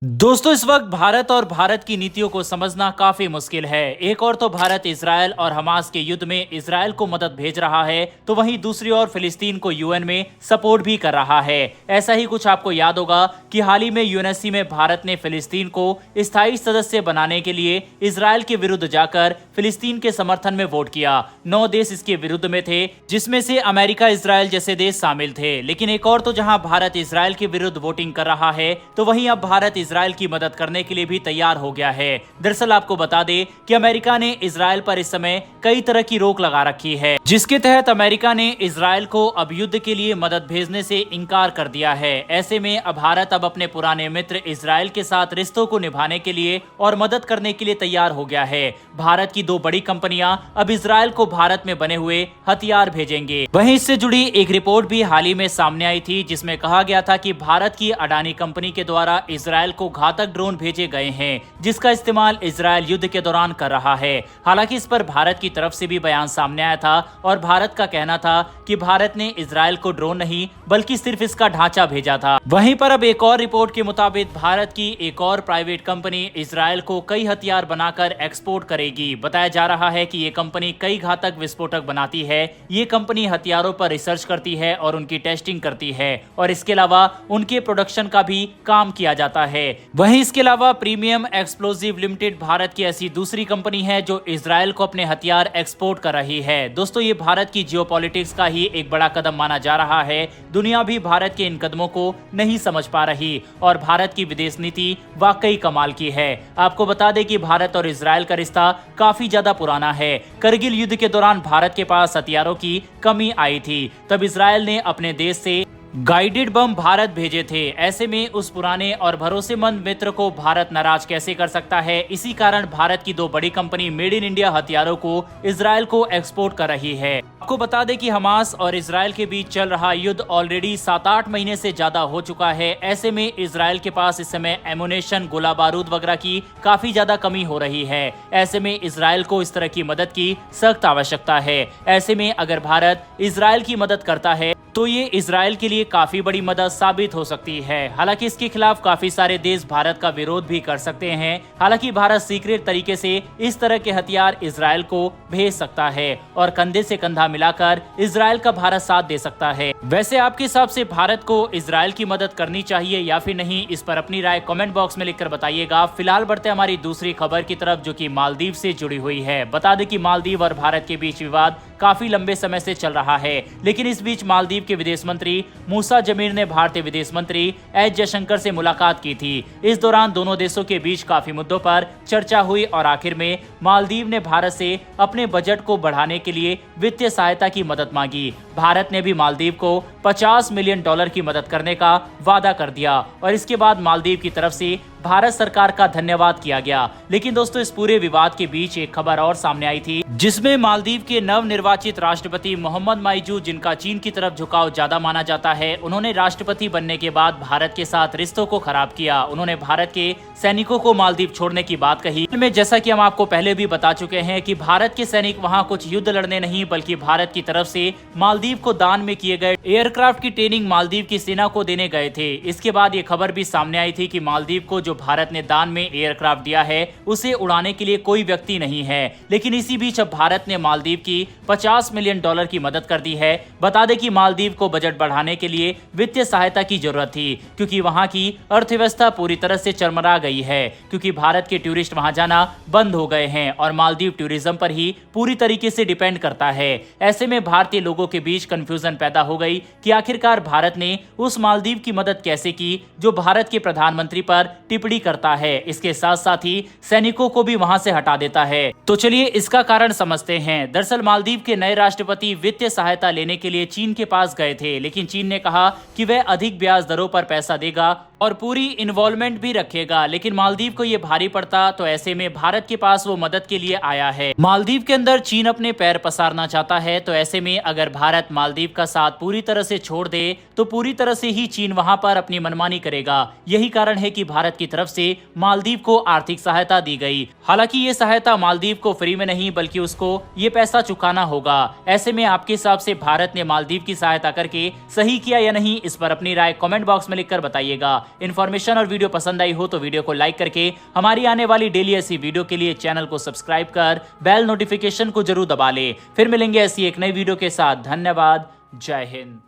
दोस्तों, इस वक्त भारत और भारत की नीतियों को समझना काफी मुश्किल है। एक और तो भारत इजरायल और हमास के युद्ध में इजरायल को मदद भेज रहा है, तो वहीं दूसरी ओर फिलिस्तीन को यूएन में सपोर्ट भी कर रहा है। ऐसा ही कुछ आपको याद होगा कि हाल ही में यूएनएससी में भारत ने फिलिस्तीन को स्थायी सदस्य बनाने के लिए इजरायल के विरुद्ध जाकर फिलिस्तीन के समर्थन में वोट किया। 9 देश इसके विरुद्ध में थे, जिसमें से अमेरिका, इजरायल जैसे देश शामिल थे। लेकिन एक और तो जहां भारत इजरायल के विरुद्ध वोटिंग कर रहा है, तो वहीं अब भारत इजरायल की मदद करने के लिए भी तैयार हो गया है। दरअसल आपको बता दें कि अमेरिका ने इजरायल पर इस समय कई तरह की रोक लगा रखी है, जिसके तहत अमेरिका ने इजरायल को अब युद्ध के लिए मदद भेजने से इनकार कर दिया है। ऐसे में अब भारत अब अपने पुराने मित्र इजरायल के साथ रिश्तों को निभाने के लिए और मदद करने के लिए तैयार हो गया है। भारत की 2 बड़ी कंपनियां अब इजरायल को भारत में बने हुए हथियार भेजेंगे। वहीं इससे जुड़ी एक रिपोर्ट भी हाल ही में सामने आई थी, जिसमें कहा गया था कि भारत की अडानी कंपनी के द्वारा इजरायल को घातक ड्रोन भेजे गए हैं, जिसका इस्तेमाल इजरायल युद्ध के दौरान कर रहा है। हालांकि इस पर भारत की तरफ से भी बयान सामने आया था और भारत का कहना था कि भारत ने इजरायल को ड्रोन नहीं बल्कि सिर्फ इसका ढांचा भेजा था। वहीं पर अब एक और रिपोर्ट के मुताबिक भारत की एक और प्राइवेट कंपनी इजरायल को कई हथियार बनाकर एक्सपोर्ट करेगी। बताया जा रहा है कि ये कंपनी कई घातक विस्फोटक बनाती है। ये कंपनी हथियारों पर रिसर्च करती है और उनकी टेस्टिंग करती है, और इसके अलावा उनके प्रोडक्शन का भी काम किया जाता है। वहीं इसके अलावा प्रीमियम एक्सप्लोजिव लिमिटेड भारत की ऐसी दूसरी कंपनी है जो इजरायल को अपने हथियार एक्सपोर्ट कर रही है। दोस्तों, ये भारत की जियोपॉलिटिक्स का ही एक बड़ा कदम माना जा रहा है। दुनिया भी भारत के इन कदमों को नहीं समझ पा रही और भारत की विदेश नीति वाकई कमाल की है। आपको बता दें कि भारत और इजरायल का रिश्ता काफी ज्यादा पुराना है। करगिल युद्ध के दौरान भारत के पास हथियारों की कमी आई थी, तब इजरायल ने अपने देश से गाइडेड बम भारत भेजे थे। ऐसे में उस पुराने और भरोसेमंद मित्र को भारत नाराज कैसे कर सकता है। इसी कारण भारत की 2 बड़ी कंपनी मेड इन इंडिया हथियारों को इजरायल को एक्सपोर्ट कर रही है। आपको बता दें कि हमास और इजरायल के बीच चल रहा युद्ध ऑलरेडी 7-8 महीने से ज्यादा हो चुका है। ऐसे में इजरायल के पास इस समय एमुनेशन, गोला बारूद वगैरह की काफी ज्यादा कमी हो रही है। ऐसे में इजरायल को इस तरह की मदद की सख्त आवश्यकता है। ऐसे में अगर भारत इजरायल की मदद करता है तो ये इजरायल के लिए काफी बड़ी मदद साबित हो सकती है। हालांकि इसके खिलाफ काफी सारे देश भारत का विरोध भी कर सकते हैं। हालांकि भारत सीक्रेट तरीके से इस तरह के हथियार इजरायल को भेज सकता है और कंधे से कंधा मिलाकर इजरायल का भारत साथ दे सकता है। वैसे आपके हिसाब से भारत को इजरायल की मदद करनी चाहिए या फिर नहीं, इस पर अपनी राय कमेंट बॉक्स में लिखकर बताइएगा। फिलहाल बढ़ते हमारी दूसरी खबर की तरफ, जो कि मालदीव से जुड़ी हुई है। बता दें कि मालदीव और भारत के बीच विवाद काफी लंबे समय से चल रहा है, लेकिन इस बीच मालदीव के विदेश मंत्री मूसा जमीर ने भारतीय विदेश मंत्री एस जयशंकर से मुलाकात की थी। इस दौरान दोनों देशों के बीच काफी मुद्दों पर चर्चा हुई और आखिर में मालदीव ने भारत से अपने बजट को बढ़ाने के लिए वित्तीय सहायता की मदद मांगी। भारत ने भी मालदीव को $50 मिलियन की मदद करने का वादा कर दिया और इसके बाद मालदीव की तरफ से भारत सरकार का धन्यवाद किया गया। लेकिन दोस्तों, इस पूरे विवाद के बीच एक खबर और सामने आई थी, जिसमें मालदीव के नवनिर्वाचित राष्ट्रपति मोहम्मद माइजू, जिनका चीन की तरफ झुकाव ज्यादा माना जाता है, उन्होंने राष्ट्रपति बनने के बाद भारत के साथ रिश्तों को खराब किया। उन्होंने भारत के सैनिकों को मालदीव छोड़ने की बात कही। जैसा कि हम आपको पहले भी बता चुके हैं कि भारत के सैनिक वहां कुछ युद्ध लड़ने नहीं, बल्कि भारत की तरफ से मालदीव को दान में किए गए एयरक्राफ्ट की ट्रेनिंग मालदीव की सेना को देने गए थे। इसके बाद ये खबर भी सामने आई थी कि मालदीव को जो भारत ने दान में एयरक्राफ्ट दिया है, उसे उड़ाने के लिए कोई व्यक्ति नहीं है। लेकिन इसी बीच अब भारत ने मालदीव की $50 मिलियन की मदद कर दी है। बता दें कि मालदीव को बजट बढ़ाने के लिए वित्तीय सहायता की जरूरत थी, क्योंकि वहां की अर्थव्यवस्था पूरी तरह से चरमरा गई है, क्योंकि भारत के टूरिस्ट वहां जाना बंद हो गए हैं और मालदीव टूरिज्म पर ही पूरी तरीके से डिपेंड करता है। ऐसे में भारतीय लोगों के बीच कंफ्यूजन पैदा हो गई कि आखिरकार भारत ने उस मालदीव की मदद कैसे की जो भारत के प्रधानमंत्री पर टिप्पणी करता है, इसके साथ साथ ही सैनिकों को भी वहां से हटा देता है। तो चलिए इसका कारण समझते हैं। दरअसल मालदीव के नए राष्ट्रपति वित्तीय सहायता लेने के लिए चीन के पास गए थे, लेकिन चीन ने कहा कि वह अधिक ब्याज दरों पर पैसा देगा और पूरी इन्वॉल्वमेंट भी रखेगा। लेकिन मालदीव को ये भारी पड़ता, तो ऐसे में भारत के पास वो मदद के लिए आया है। मालदीव के अंदर चीन अपने पैर पसारना चाहता है, तो ऐसे में अगर भारत मालदीव का साथ पूरी तरह से छोड़ दे तो पूरी तरह से ही चीन वहां पर अपनी मनमानी करेगा। यही कारण है कि भारत की तरफ से मालदीव को आर्थिक सहायता दी गई। हालांकि ये सहायता मालदीव को फ्री में नहीं, बल्कि उसको ये पैसा चुकाना होगा। ऐसे में आपके हिसाब से भारत ने मालदीव की सहायता करके सही किया या नहीं, इस पर अपनी राय कमेंट बॉक्स में लिखकर बताइएगा। इन्फॉर्मेशन और वीडियो पसंद आई हो तो वीडियो को लाइक करके हमारी आने वाली डेली ऐसी वीडियो के लिए चैनल को सब्सक्राइब कर बेल नोटिफिकेशन को जरूर दबा ले। फिर मिलेंगे ऐसी एक नई वीडियो के साथ। धन्यवाद। जय हिंद।